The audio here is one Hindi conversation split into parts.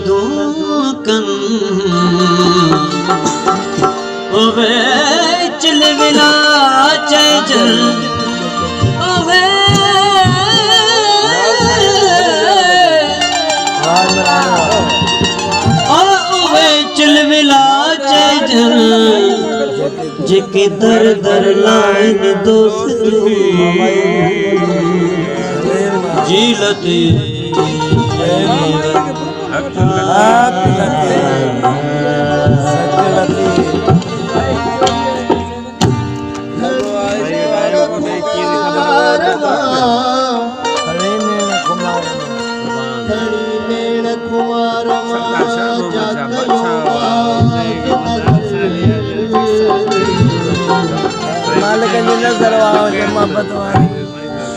बदूकन ओवे चल विला चल ओवे ओवे चल विला चल जेके दर दर लाइन दोस्त जीलती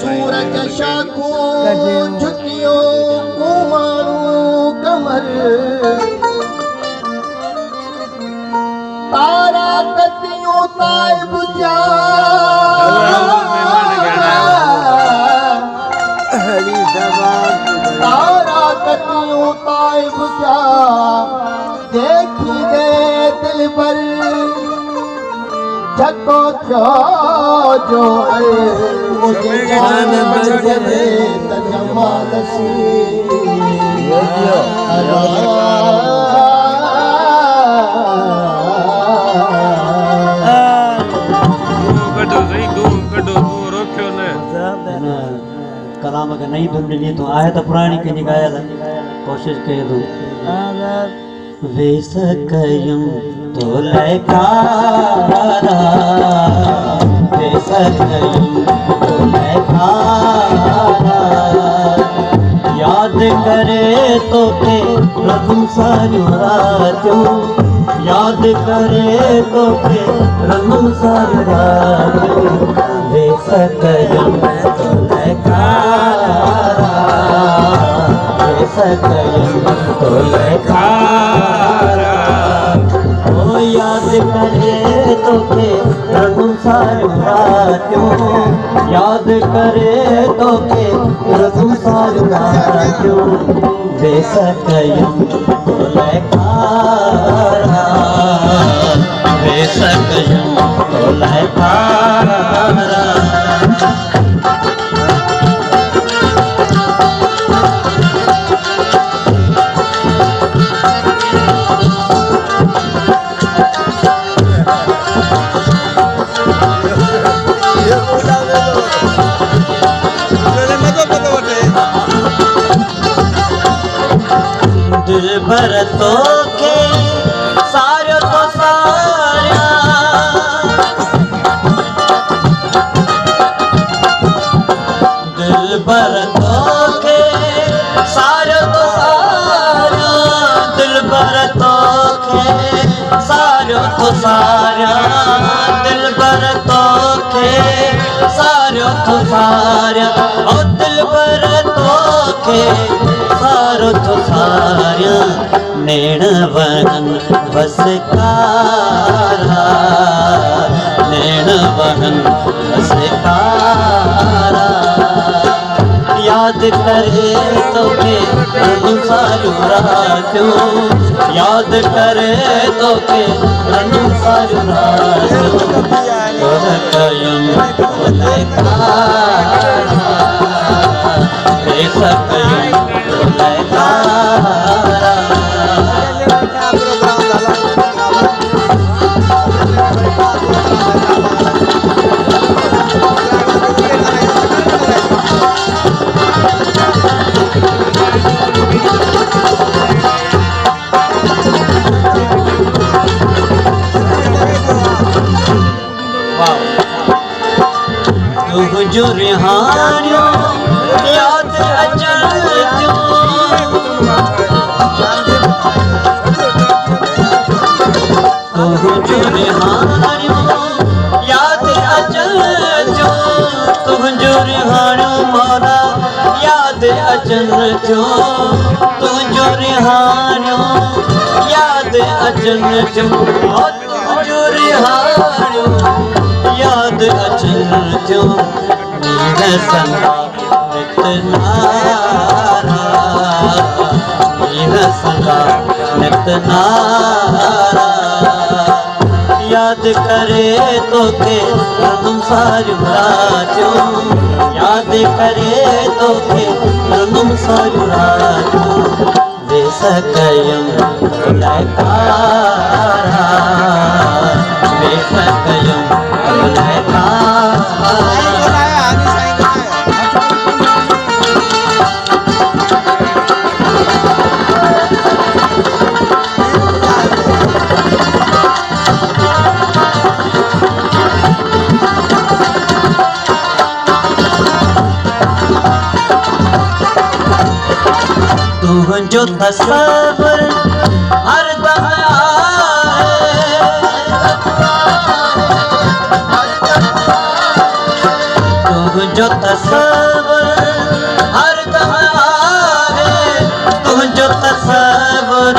सूरज शाखो झुकियो कुमारू कमर तारा कतियों ताइब जा तारा कतियों ताइब जा देखी दे दिल पर जको जो मुझे जान बचने तजमाल सी कलाम अगर नहीं धुन मिली तो आए तो पुरानी की निगाह कोशिश कर दो वेस कयम तो लैकारा वेस कयम तो लैकारा याद करे तो के रतन सारो राजो याद करे तो के रतन सारो राजो वेस कयम तो लैकारा वेस कयम तो लैकारा याद करे तो के रघु सारू राजो याद करे तो के रघु सारू राजो वेस कयम तो लैकारा वेस कयम तो लैकारा दिल भर तो के सारो तो सारा दिल भर तो के सारो तो सारा दिल भर तो के सारो तो सारा दिल भर तो के सारो तो सारा ओ दिल भर तो के सारो तो सारा नैण वहन बसकारा नैण वहन बसकारा याद करे तो के रघु सारू राजो याद करे तो के रघु सारू राजो तोह कयम तो लैकारा वेस कयम तो लैकारा जो रिहानियो याद अचल जो जो रिहानियो याद अचल जो जो रिहानियो मौला याद अचल जो जो रिहानियो याद अचल जो जो रिहानियो याद अचल जो नीर संगा नित नारा संगा नित नारा याद करे तो के रनुम सारू राजो याद करे तो के रनुम सारू राजो वे सकयम लयकारा वे सकयम लयकारा तू जो तस्वर हर दम आए तू जो तस्वर हर दम आए तू जो तस्वर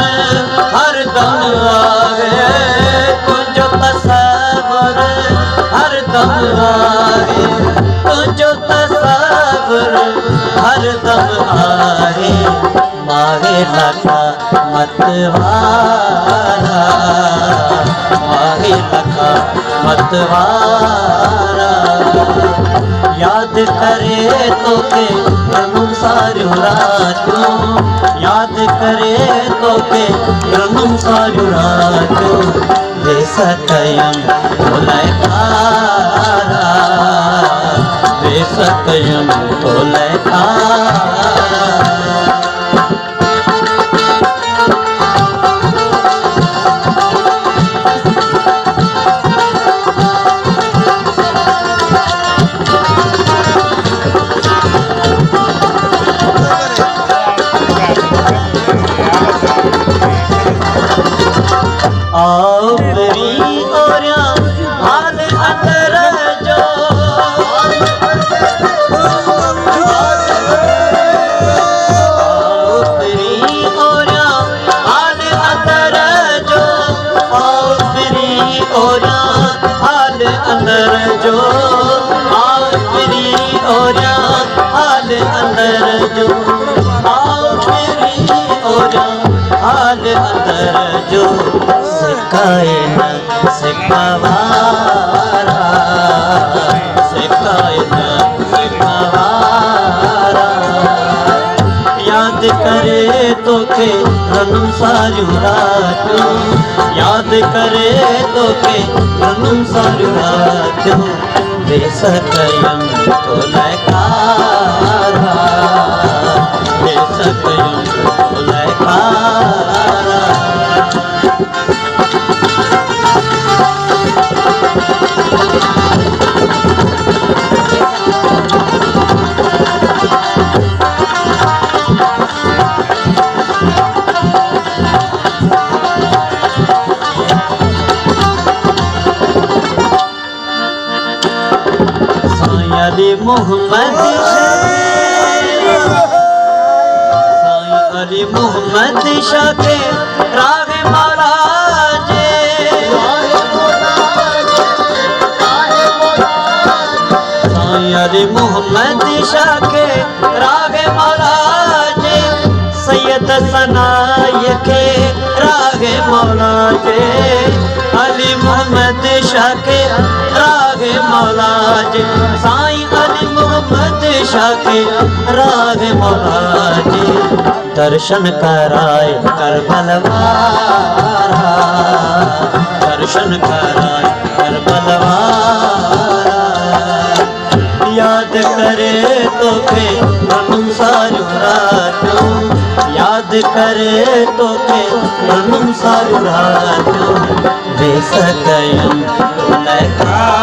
हर दम आए तू जो तस्वर हर दम आए तू जो तस्वर हर दम आए माहे लखा मतवारा माहे लखा मतवारा याद करे तो के रनुम सारू राजो याद करे तो के रनुम सारू राजो वे सकयम लयकारा वे सकयम लयकारा आओ मेरी ओरिया हाल अंदर जो आओ मेरी ओरिया हाल अंदर जो आओ मेरी ओरिया हाल अंदर जो आओ मेरी ओरिया हाल अंदर जो आओ मेरी ओरिया हाल अंदर जो सिकाए न सिखावारा सिकाए न सिखावारा याद करे तो के रनुम सारू राजो याद करे तो के रनुम सारू राजो वे सकयम लयकारा वे सकयम लयकारा अली मोहम्मद साईं अली मोहम्मद शाह के राग महाराज साईं अली मोहम्मद शाह के राग महाराज सैयद सनाय के राग मौला जे अली मोहम्मद शाह के राग मौला जे साईं अली मोहम्मद शाह के राग मौला जे दर्शन कराए करबल वारा दर्शन कराए करबल वारा याद करे तो के रनुम सारू राजो याद करे तो के रनुम सारू राजो वे सकयम लयकारा